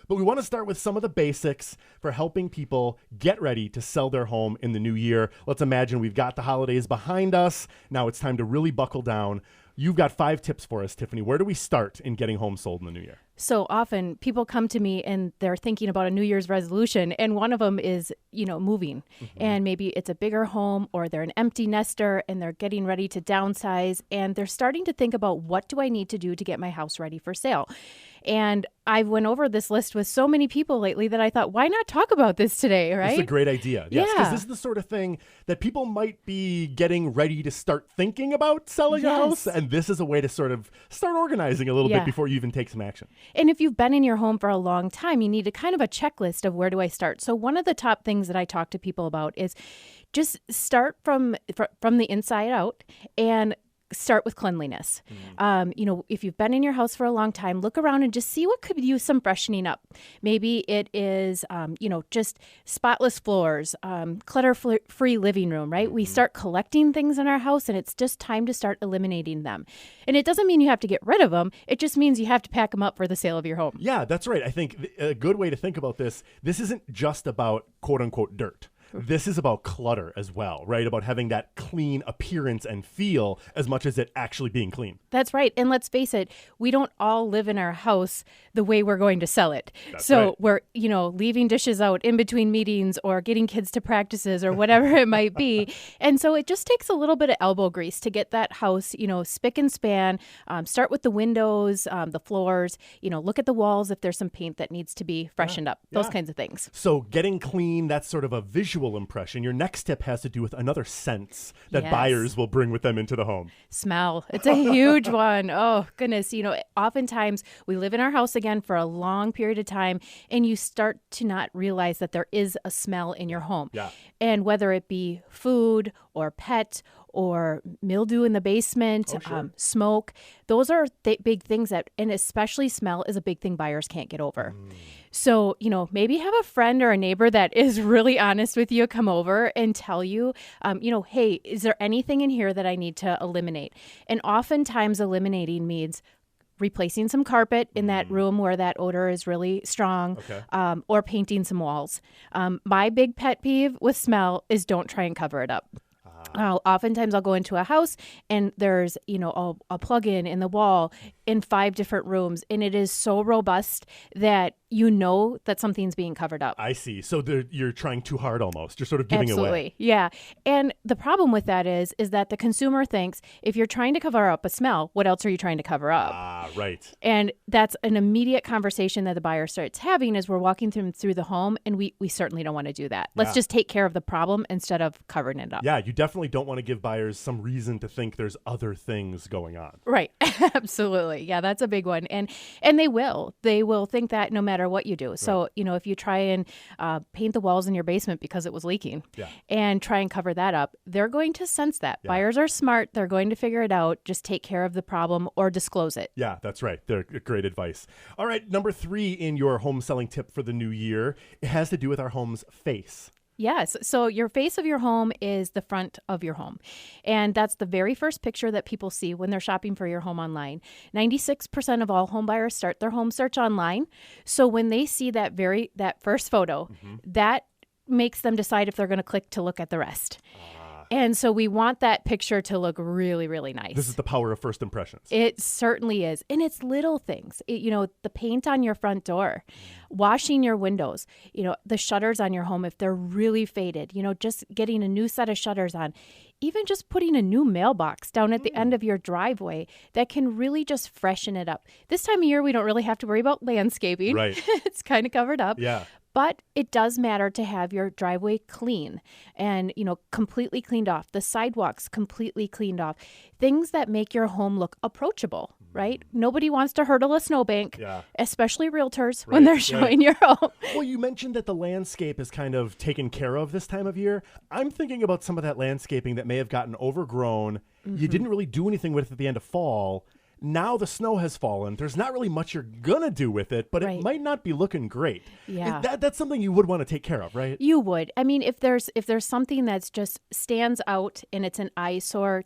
But we want to start with some of the basics for helping people get ready to sell their home in the new year. Let's imagine we've got the holidays behind us. Now it's time to really buckle down. You've got 5 tips for us, Tiffany. Where do we start in getting homes sold in the new year? So often people come to me and they're thinking about a New Year's resolution. And one of them is, moving. And maybe it's a bigger home or they're an empty nester and they're getting ready to downsize. And they're starting to think about, what do I need to do to get my house ready for sale? And I went over this list with so many people lately that I thought, why not talk about this today, right? It's a great idea. Yes, because Yeah. this is the sort of thing that people might be getting ready to start thinking about selling a house. And this is a way to sort of start organizing a little bit before you even take some action. And if you've been in your home for a long time, you need a kind of a checklist of where do I start. So one of the top things that I talk to people about is just start from the inside out and start with cleanliness. If you've been in your house for a long time, look around and just see what could use some freshening up. Maybe it is, just spotless floors, clutter-free living room, right? We start collecting things in our house and it's just time to start eliminating them. And it doesn't mean you have to get rid of them. It just means you have to pack them up for the sale of your home. Yeah, that's right. I think a good way to think about this isn't just about quote unquote dirt. This is about clutter as well, right? About having that clean appearance and feel as much as it actually being clean. That's right. And let's face it, we don't all live in our house the way we're going to sell it. That's so right. We're, leaving dishes out in between meetings or getting kids to practices or whatever it might be. And so it just takes a little bit of elbow grease to get that house, spick and span. Start with the windows, the floors, look at the walls if there's some paint that needs to be freshened up, those kinds of things. So getting clean, that's sort of a visual impression. Your next tip has to do with another sense that buyers will bring with them into the home. Smell. It's a huge one. Oh, goodness. Oftentimes we live in our house again for a long period of time and you start to not realize that there is a smell in your home. Yeah. And whether it be food or pet or mildew in the basement, smoke, those are big things and especially smell is a big thing buyers can't get over. So, maybe have a friend or a neighbor that is really honest with you come over and tell you, hey, is there anything in here that I need to eliminate? And oftentimes eliminating means replacing some carpet in that room where that odor is really strong, or painting some walls. My big pet peeve with smell is don't try and cover it up. Oftentimes I'll go into a house and there's, a plug-in in the wall in 5 different rooms. And it is so robust that that something's being covered up. I see. So you're trying too hard almost. You're sort of giving Absolutely. away. Yeah. And the problem with that is that the consumer thinks if you're trying to cover up a smell, what else are you trying to cover up? Right. And that's an immediate conversation that the buyer starts having as we're walking through the home. And we certainly don't want to do that. Let's just take care of the problem instead of covering it up. Yeah, you definitely don't want to give buyers some reason to think there's other things going on. Right. Absolutely. Yeah, that's a big one. And they will think that no matter what you do. So, if you try and paint the walls in your basement because it was leaking and try and cover that up, they're going to sense that. Yeah. Buyers are smart. They're going to figure it out. Just take care of the problem or disclose it. Yeah, that's right. They're great advice. All right. Number 3 in your home selling tip for the new year, it has to do with our home's face. Yes. So your face of your home is the front of your home. And that's the very first picture that people see when they're shopping for your home online. 96% of all home buyers start their home search online. So when they see that first photo, that makes them decide if they're going to click to look at the rest. And so we want that picture to look really, really nice. This is the power of first impressions. It certainly is. And it's little things. The paint on your front door, washing your windows, the shutters on your home if they're really faded, just getting a new set of shutters on, even just putting a new mailbox down at the end of your driveway that can really just freshen it up. This time of year, we don't really have to worry about landscaping. Right. It's kind of covered up. Yeah. But it does matter to have your driveway clean and, completely cleaned off. The sidewalks completely cleaned off. Things that make your home look approachable, right? Nobody wants to hurdle a snowbank, especially realtors when they're showing your home. Well, you mentioned that the landscape is kind of taken care of this time of year. I'm thinking about some of that landscaping that may have gotten overgrown. You didn't really do anything with it at the end of fall. Now the snow has fallen. There's not really much you're going to do with it, but it might not be looking great. Yeah. That's something you would want to take care of, right? You would. I mean, if there's something that's just stands out and it's an eyesore,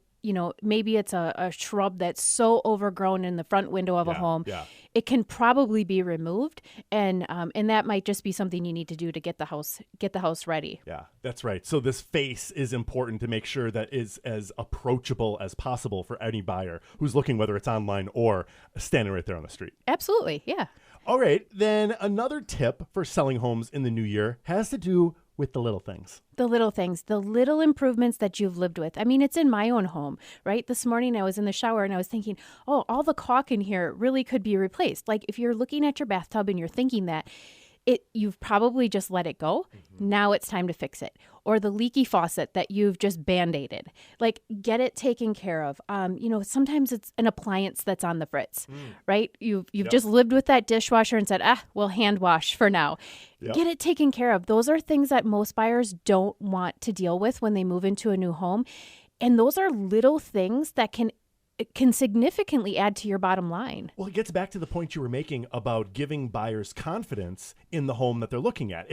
maybe it's a shrub that's so overgrown in the front window of a home. Yeah. It can probably be removed, and that might just be something you need to do to get the house ready. Yeah, that's right. So this face is important to make sure that is as approachable as possible for any buyer who's looking, whether it's online or standing right there on the street. Absolutely, yeah. All right, then another tip for selling homes in the new year has to do with the little things. The little things, the little improvements that you've lived with. I mean, it's in my own home, right? This morning I was in the shower and I was thinking, oh, all the caulk in here really could be replaced. Like if you're looking at your bathtub and you're thinking that, you've probably just let it go. Mm-hmm. Now it's time to fix it. Or the leaky faucet that you've just Band-Aided. Like, get it taken care of. Sometimes it's an appliance that's on the fritz, right? You've just lived with that dishwasher and said, we'll hand wash for now. Yep. Get it taken care of. Those are things that most buyers don't want to deal with when they move into a new home. And those are little things that can significantly add to your bottom line. Well, it gets back to the point you were making about giving buyers confidence in the home that they're looking at.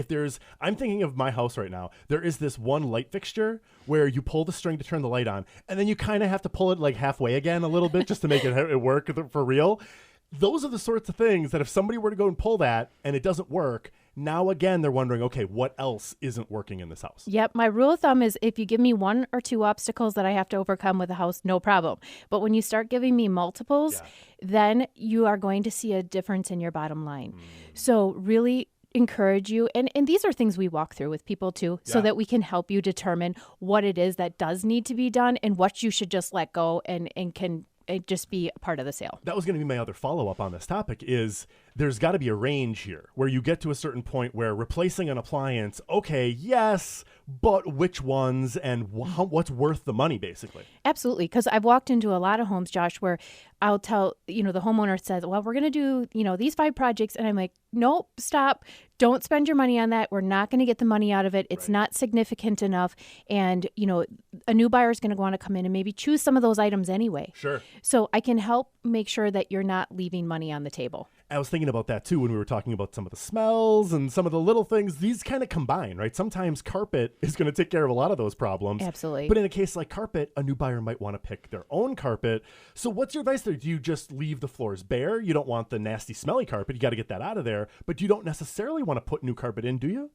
I'm thinking of my house right now. There is this one light fixture where you pull the string to turn the light on, and then you kind of have to pull it like halfway again a little bit just to make it work for real. Those are the sorts of things that if somebody were to go and pull that and it doesn't work, now again, they're wondering, okay, what else isn't working in this house? Yep. My rule of thumb is if you give me one or two obstacles that I have to overcome with a house, no problem. But when you start giving me multiples, then you are going to see a difference in your bottom line. So really encourage you. And these are things we walk through with people too, so that we can help you determine what it is that does need to be done and what you should just let go and can just be a part of the sale. That was going to be my other follow-up on this topic is there's got to be a range here where you get to a certain point where replacing an appliance, okay, yes, but which ones and what's worth the money, basically? Absolutely, because I've walked into a lot of homes, Josh, where I'll tell, the homeowner says, well, we're going to do, these 5 projects. And I'm like, nope, stop. Don't spend your money on that. We're not going to get the money out of it. It's not significant enough. And, a new buyer is going to want to come in and maybe choose some of those items anyway. Sure. So I can help make sure that you're not leaving money on the table. I was thinking about that too when we were talking about some of the smells and some of the little things. These kind of combine, right? Sometimes carpet is going to take care of a lot of those problems. Absolutely. But in a case like carpet, a new buyer might want to pick their own carpet. So what's your advice there? Do you just leave the floors bare? You don't want the nasty, smelly carpet. You got to get that out of there. But you don't necessarily want to put new carpet in, do you?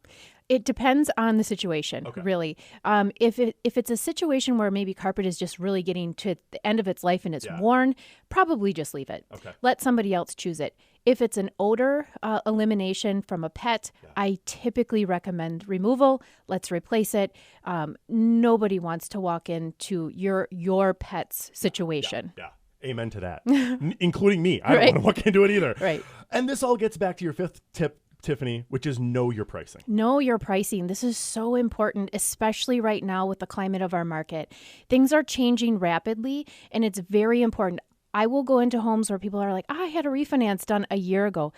It depends on the situation, really. If it's a situation where maybe carpet is just really getting to the end of its life and it's worn, probably just leave it. Okay. Let somebody else choose it. If it's an odor elimination from a pet, I typically recommend removal. Let's replace it. Nobody wants to walk into your pet's situation. Yeah. Amen to that, including me. I don't want to walk into it either. Right. And this all gets back to your 5th tip, Tiffany, which is know your pricing. Know your pricing. This is so important, especially right now with the climate of our market. Things are changing rapidly, and it's very important. I will go into homes where people are like, I had a refinance done a year ago.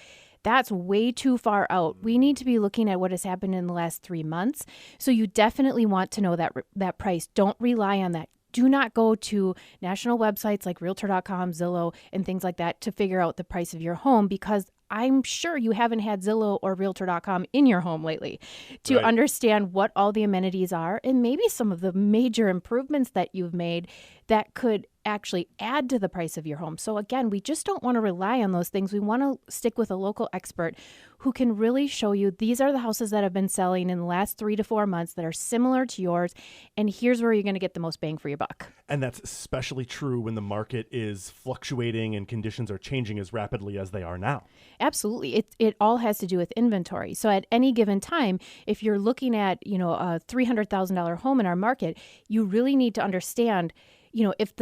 That's way too far out. We need to be looking at what has happened in the last 3 months. So you definitely want to know that price. Don't rely on that. Do not go to national websites like Realtor.com, Zillow, and things like that to figure out the price of your home, because I'm sure you haven't had Zillow or Realtor.com in your home lately to understand what all the amenities are and maybe some of the major improvements that you've made that could actually add to the price of your home. So again, we just don't want to rely on those things. We want to stick with a local expert who can really show you these are the houses that have been selling in the last 3 to 4 months that are similar to yours, and here's where you're going to get the most bang for your buck. And that's especially true when the market is fluctuating and conditions are changing as rapidly as they are now. Absolutely. It all has to do with inventory. So at any given time, if you're looking at, a $300,000 home in our market, you really need to understand, if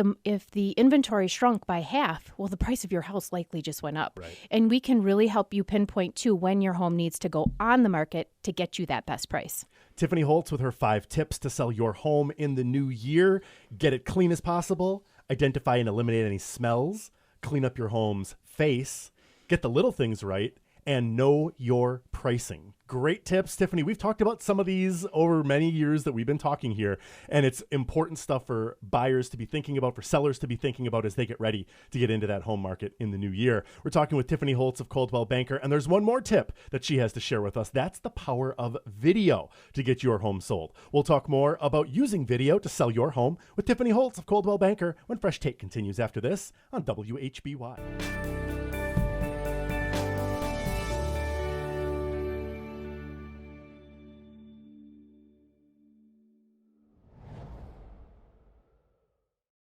the inventory shrunk by half, well, the price of your house likely just went up. Right. And we can really help you pinpoint too when your home needs to go on the market to get you that best price. Tiffany Holtz with her 5 tips to sell your home in the new year. Get it clean as possible, identify and eliminate any smells, clean up your home's face, get the little things right, and know your price. pricing. Great tips, Tiffany. We've talked about some of these over many years that we've been talking here, and it's important stuff for buyers to be thinking about, for sellers to be thinking about as they get ready to get into that home market in the new year. We're talking with Tiffany Holtz of Coldwell Banker, and there's one more tip that she has to share with us. That's the power of video to get your home sold. We'll talk more about using video to sell your home with Tiffany Holtz of Coldwell Banker when Fresh Take continues after this on WHBY.